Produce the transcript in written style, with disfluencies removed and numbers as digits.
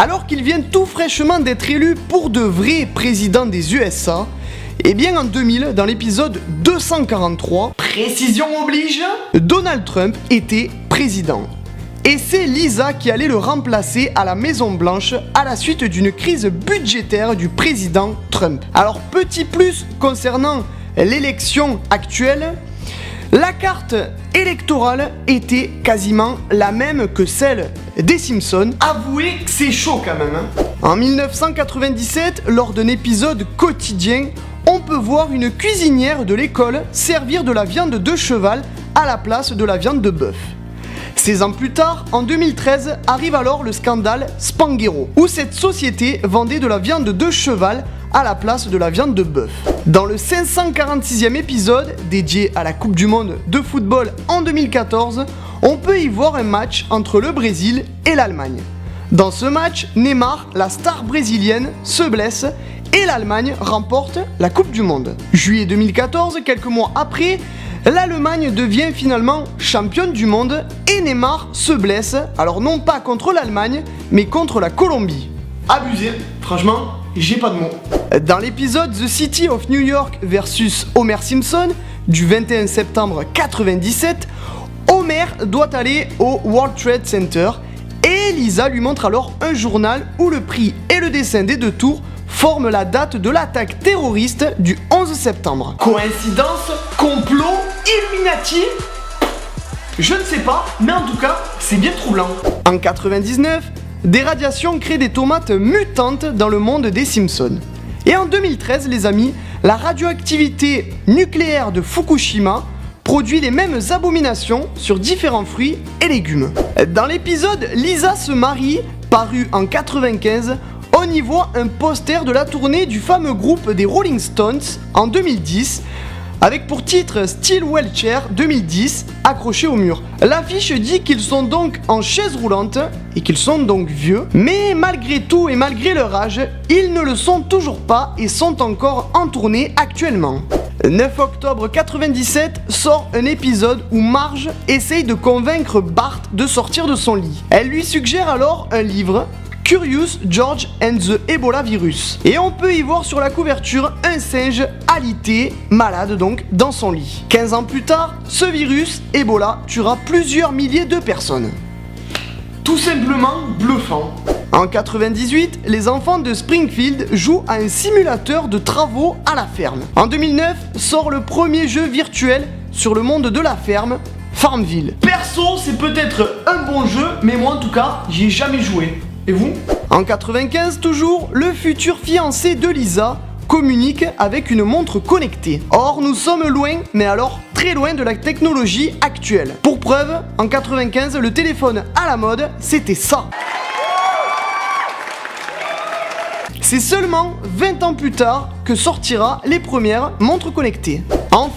Alors qu'il vient tout fraîchement d'être élu pour de vrai président des USA, et bien en 2000, dans l'épisode 243, précision oblige, Donald Trump était président. Et c'est Lisa qui allait le remplacer à la Maison Blanche à la suite d'une crise budgétaire du président Trump. Alors petit plus concernant l'élection actuelle, la carte électorale était quasiment la même que celle des Simpsons. Avouez que c'est chaud quand même. En 1997, lors d'un épisode quotidien, on peut voir une cuisinière de l'école servir de la viande de cheval à la place de la viande de bœuf. 16 ans plus tard, en 2013, arrive alors le scandale Spanghero, où cette société vendait de la viande de cheval à la place de la viande de bœuf. Dans le 546e épisode, dédié à la Coupe du Monde de football en 2014, on peut y voir un match entre le Brésil et l'Allemagne. Dans ce match, Neymar, la star brésilienne, se blesse et l'Allemagne remporte la Coupe du Monde. Juillet 2014, quelques mois après, l'Allemagne devient finalement championne du monde et Neymar se blesse, alors non pas contre l'Allemagne, mais contre la Colombie. Abusé, franchement, j'ai pas de mots. Dans l'épisode The City of New York versus Homer Simpson du 21 septembre 97, Homer doit aller au World Trade Center et Lisa lui montre alors un journal où le prix et le dessin des deux tours forment la date de l'attaque terroriste du 11 septembre. Coïncidence? Complot? Illuminati? Je ne sais pas, mais en tout cas, c'est bien troublant. En 99, des radiations créent des tomates mutantes dans le monde des Simpsons. Et en 2013, les amis, la radioactivité nucléaire de Fukushima produit les mêmes abominations sur différents fruits et légumes. Dans l'épisode Lisa se marie, paru en 95, on y voit un poster de la tournée du fameux groupe des Rolling Stones en 2010, avec pour titre Still Wheelchair 2010 accroché au mur. L'affiche dit qu'ils sont donc en chaise roulante et qu'ils sont donc vieux, mais malgré tout et malgré leur âge, ils ne le sont toujours pas et sont encore en tournée actuellement. 9 octobre 97 sort un épisode où Marge essaye de convaincre Bart de sortir de son lit. Elle lui suggère alors un livre, Curious George and the Ebola Virus. Et on peut y voir sur la couverture un singe alité, malade donc, dans son lit. 15 ans plus tard, ce virus, Ebola, tuera plusieurs milliers de personnes. Tout simplement bluffant. En 98, les enfants de Springfield jouent à un simulateur de travaux à la ferme. En 2009, sort le premier jeu virtuel sur le monde de la ferme, Farmville. Perso, c'est peut-être un bon jeu, mais moi en tout cas, j'y ai jamais joué. Et vous? En 95 toujours, le futur fiancé de Lisa communique avec une montre connectée. Or, nous sommes loin, mais alors très loin de la technologie actuelle. Pour preuve, en 95, le téléphone à la mode, c'était ça. C'est seulement 20 ans plus tard que sortira les premières montres connectées. Enfin,